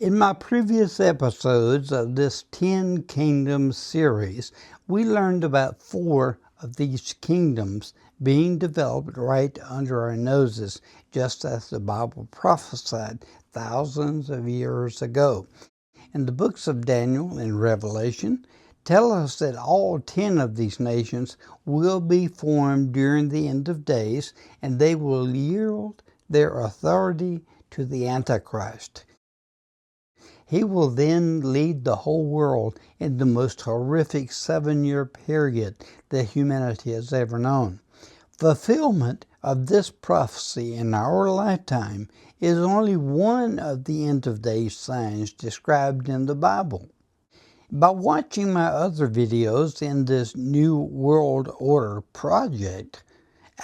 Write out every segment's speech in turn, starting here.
In my previous episodes of this 10 Kingdoms series, we learned about 4 of these kingdoms being developed right under our noses, just as the Bible prophesied thousands of years ago. And the books of Daniel and Revelation tell us that all 10 of these nations will be formed during the end of days, and they will yield their authority to the Antichrist. He will then lead the whole world in the most horrific 7-year period that humanity has ever known. Fulfillment of this prophecy in our lifetime is only one of the end-of-days signs described in the Bible. By watching my other videos in this New World Order project,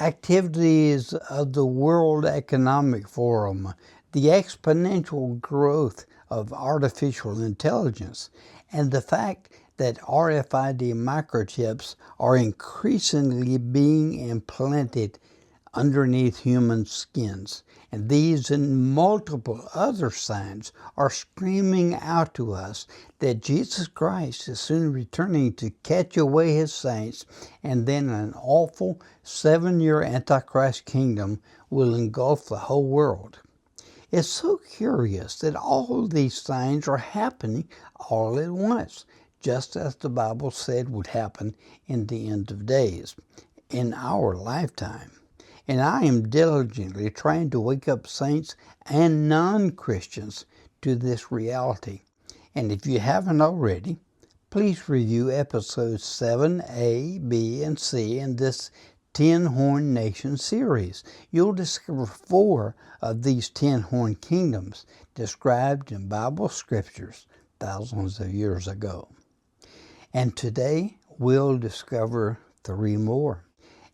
activities of the World Economic Forum, the exponential growth of artificial intelligence, and the fact that RFID microchips are increasingly being implanted underneath human skins. And these and multiple other signs are screaming out to us that Jesus Christ is soon returning to catch away his saints, and then an awful 7-year Antichrist kingdom will engulf the whole world. It's so curious that all these signs are happening all at once, just as the Bible said would happen in the end of days, in our lifetime. And I am diligently trying to wake up saints and non-Christians to this reality. And if you haven't already, please review episodes 7A, B, and C in this 10 Horn Nation series. You'll discover 4 of these 10 Horn Kingdoms described in Bible scriptures thousands of years ago. And today we'll discover 3 more.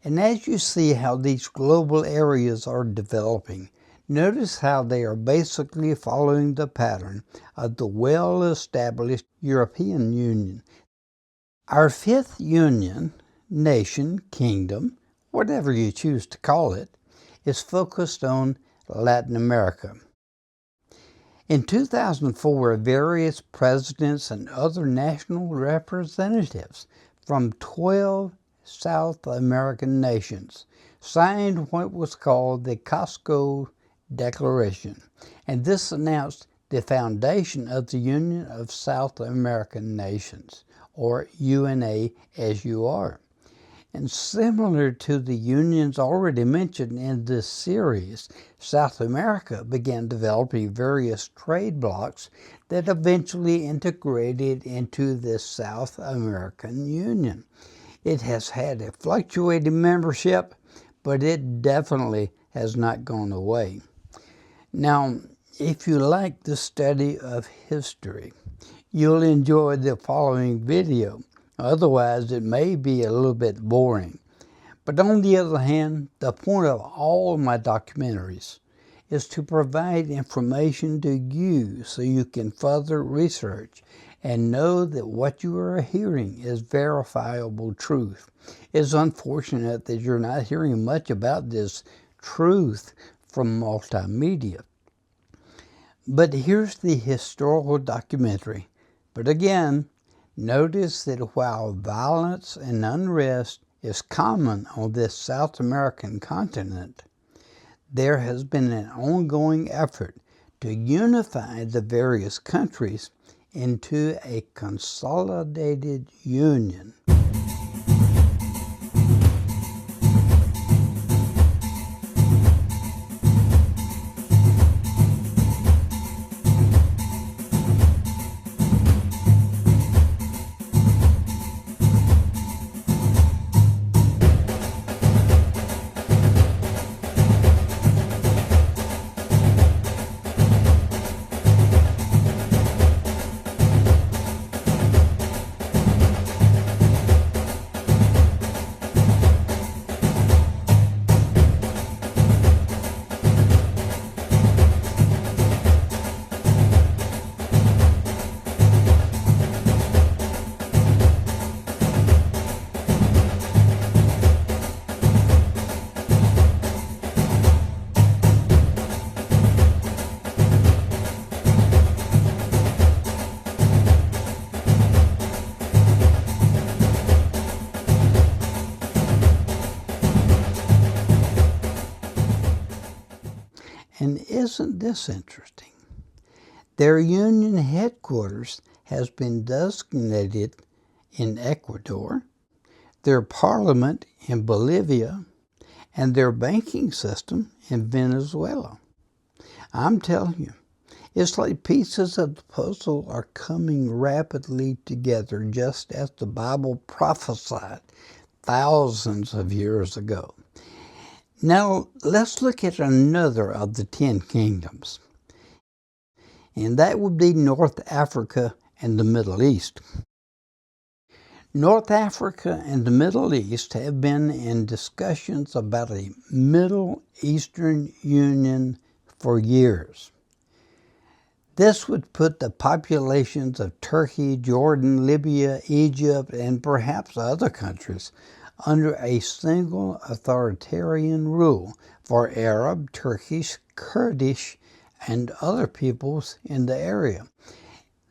And as you see how these global areas are developing, notice how they are basically following the pattern of the well-established European Union. Our 5th union, nation, kingdom, whatever you choose to call it, is focused on Latin America. In 2004, various presidents and other national representatives from 12 South American nations signed what was called the Cusco Declaration, and this announced the foundation of the Union of South American Nations, or UNASUR. And similar to the unions already mentioned in this series, South America began developing various trade blocs that eventually integrated into this South American Union. It has had a fluctuating membership, but it definitely has not gone away. Now, if you like the study of history, you'll enjoy the following video. Otherwise, it may be a little bit boring. But on the other hand, the point of all my documentaries is to provide information to you so you can further research and know that what you are hearing is verifiable truth. It's unfortunate that you're not hearing much about this truth from multimedia. But here's the historical documentary. But again, notice that while violence and unrest is common on this South American continent, there has been an ongoing effort to unify the various countries into a consolidated union. And isn't this interesting? Their union headquarters has been designated in Ecuador, their parliament in Bolivia, and their banking system in Venezuela. I'm telling you, it's like pieces of the puzzle are coming rapidly together, just as the Bible prophesied thousands of years ago. Now, let's look at another of the 10 kingdoms, and that would be North Africa and the Middle East. North Africa and the Middle East have been in discussions about a Middle Eastern Union for years. This would put the populations of Turkey, Jordan, Libya, Egypt, and perhaps other countries under a single authoritarian rule for Arab, Turkish, Kurdish, and other peoples in the area.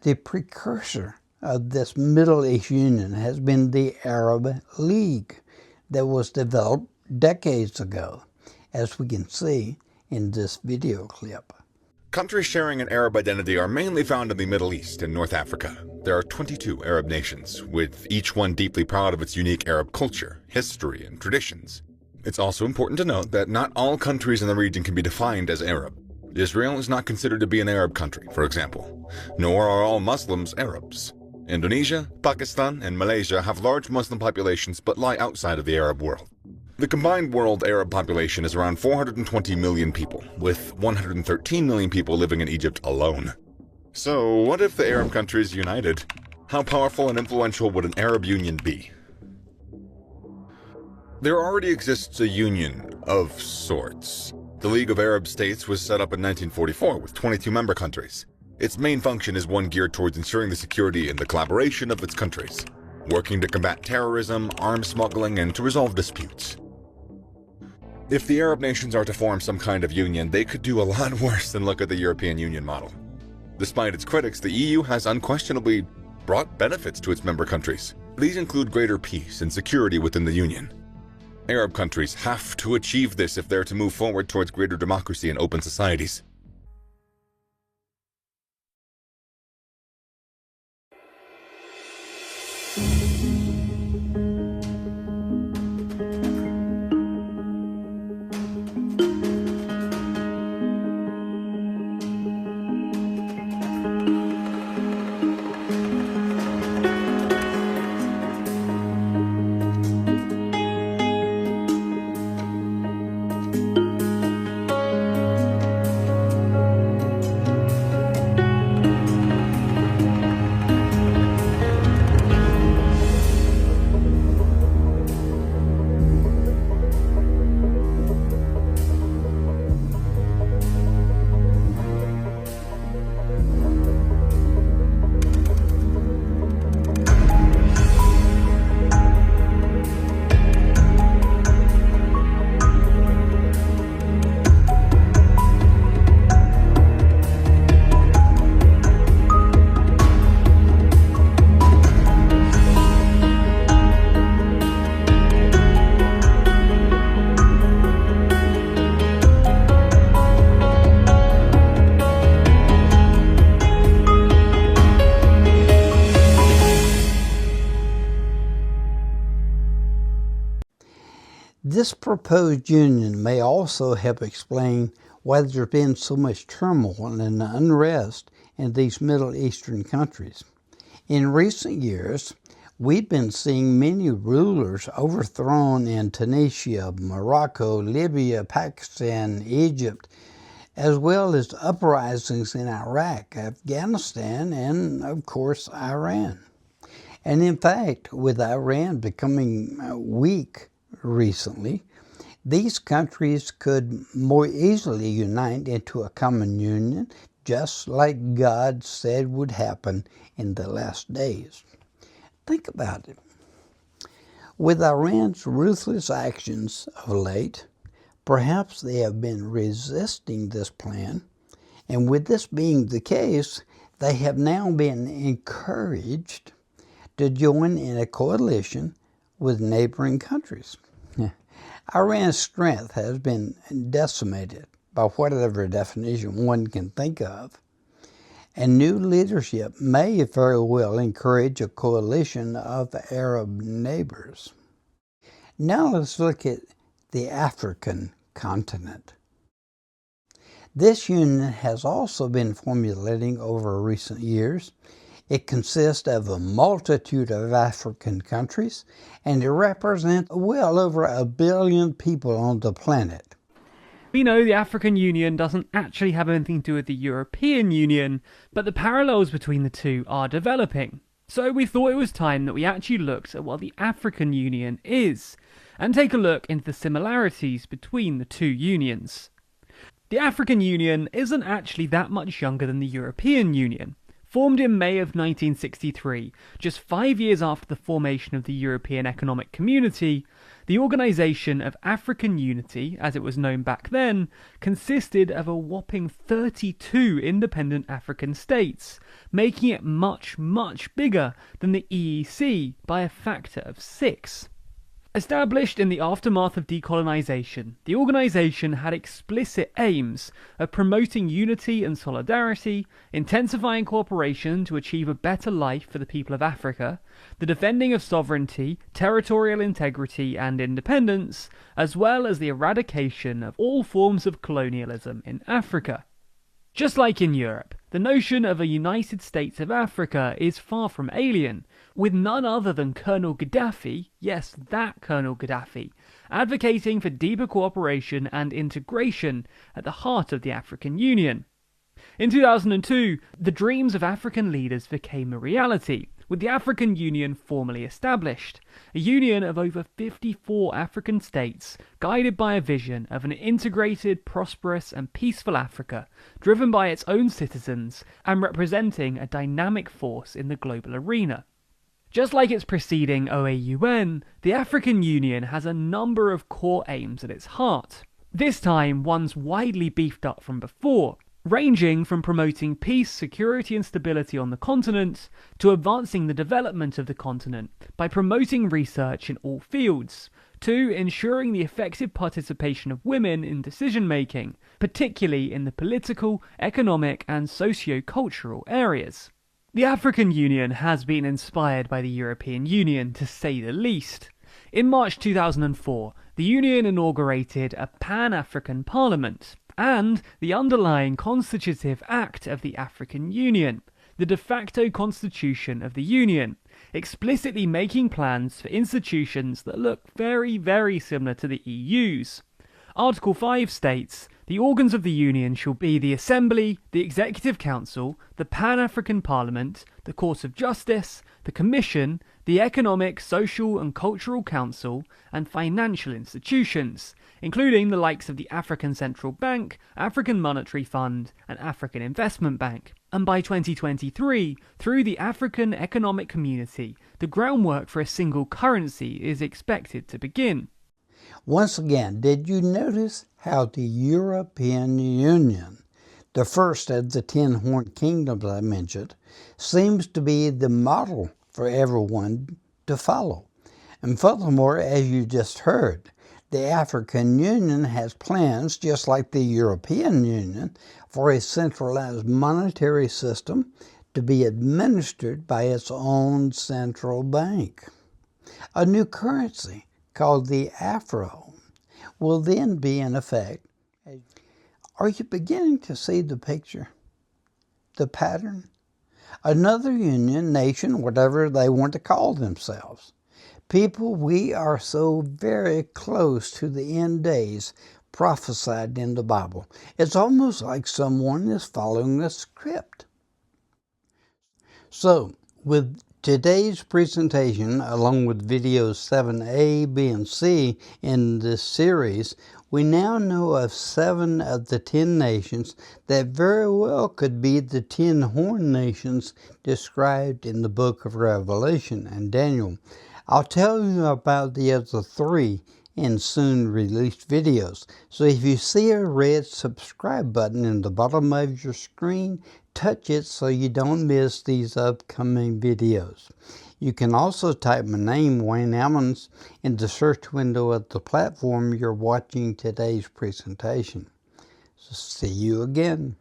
The precursor of this Middle East Union has been the Arab League that was developed decades ago, as we can see in this video clip. Countries sharing an Arab identity are mainly found in the Middle East and North Africa. There are 22 Arab nations, with each one deeply proud of its unique Arab culture, history, and traditions. It's also important to note that not all countries in the region can be defined as Arab. Israel is not considered to be an Arab country, for example, nor are all Muslims Arabs. Indonesia, Pakistan, and Malaysia have large Muslim populations but lie outside of the Arab world. The combined world Arab population is around 420 million people, with 113 million people living in Egypt alone. So, what if the Arab countries united? How powerful and influential would an Arab Union be? There already exists a union of sorts. The League of Arab States was set up in 1944 with 22 member countries. Its main function is one geared towards ensuring the security and the collaboration of its countries, working to combat terrorism, arms smuggling, and to resolve disputes. If the Arab nations are to form some kind of union, they could do a lot worse than look at the European Union model. Despite its critics, the EU has unquestionably brought benefits to its member countries. These include greater peace and security within the Union. Arab countries have to achieve this if they're to move forward towards greater democracy and open societies. This proposed union may also help explain why there's been so much turmoil and unrest in these Middle Eastern countries. In recent years, we've been seeing many rulers overthrown in Tunisia, Morocco, Libya, Pakistan, Egypt, as well as uprisings in Iraq, Afghanistan, and of course Iran. And in fact, with Iran becoming weak recently, these countries could more easily unite into a common union, just like God said would happen in the last days. Think about it. With Iran's ruthless actions of late, perhaps they have been resisting this plan, and with this being the case, they have now been encouraged to join in a coalition with neighboring countries. Iran's strength has been decimated, by whatever definition one can think of. And new leadership may very well encourage a coalition of Arab neighbors. Now let's look at the African continent. This union has also been formulating over recent years. It consists of a multitude of African countries, and it represents well over 1 billion people on the planet. We know the African Union doesn't actually have anything to do with the European Union, but the parallels between the two are developing. So we thought it was time that we actually looked at what the African Union is, and take a look into the similarities between the two unions. The African Union isn't actually that much younger than the European Union. Formed in May of 1963, just 5 years after the formation of the European Economic Community, the Organisation of African Unity, as it was known back then, consisted of a whopping 32 independent African states, making it much, much bigger than the EEC by a factor of 6. Established in the aftermath of decolonisation, the organisation had explicit aims of promoting unity and solidarity, intensifying cooperation to achieve a better life for the people of Africa, the defending of sovereignty, territorial integrity and independence, as well as the eradication of all forms of colonialism in Africa. Just like in Europe, the notion of a United States of Africa is far from alien, with none other than Colonel Gaddafi, yes, that Colonel Gaddafi, advocating for deeper cooperation and integration at the heart of the African Union. In 2002, the dreams of African leaders became a reality, with the African Union formally established, a union of over 54 African states guided by a vision of an integrated, prosperous and peaceful Africa, driven by its own citizens and representing a dynamic force in the global arena. Just like its preceding OAUN, the African Union has a number of core aims at its heart, this time ones widely beefed up from before, ranging from promoting peace, security and stability on the continent to advancing the development of the continent by promoting research in all fields, to ensuring the effective participation of women in decision-making, particularly in the political, economic and socio-cultural areas. The African Union has been inspired by the European Union, to say the least. In March 2004, the Union inaugurated a Pan-African Parliament, and the underlying constitutive act of the African Union, the de facto constitution of the Union, explicitly making plans for institutions that look very, very similar to the EU's. Article 5 states, the organs of the Union shall be the Assembly, the Executive Council, the Pan-African Parliament, the Court of Justice, the Commission, the Economic, Social and Cultural Council, and financial institutions, including the likes of the African Central Bank, African Monetary Fund, and African Investment Bank. And by 2023, through the African Economic Community, the groundwork for a single currency is expected to begin. Once again, did you notice how the European Union, the first of the 10 horn kingdoms I mentioned, seems to be the model for everyone to follow? And furthermore, as you just heard, the African Union has plans, just like the European Union, for a centralized monetary system to be administered by its own central bank. A new currency, called the Afro, will then be in effect. Are you beginning to see the picture? The pattern? Another union, nation, whatever they want to call themselves. People, we are so very close to the end days prophesied in the Bible. It's almost like someone is following a script. So, with today's presentation, along with videos 7A, B, and C in this series, we now know of 7 of the 10 nations that very well could be the 10 horn nations described in the book of Revelation and Daniel. I'll tell you about the other 3 in soon released videos. So if you see a red subscribe button in the bottom of your screen, touch it so you don't miss these upcoming videos. You can also type my name, Wayne Ammons, in the search window of the platform you're watching today's presentation. See you again.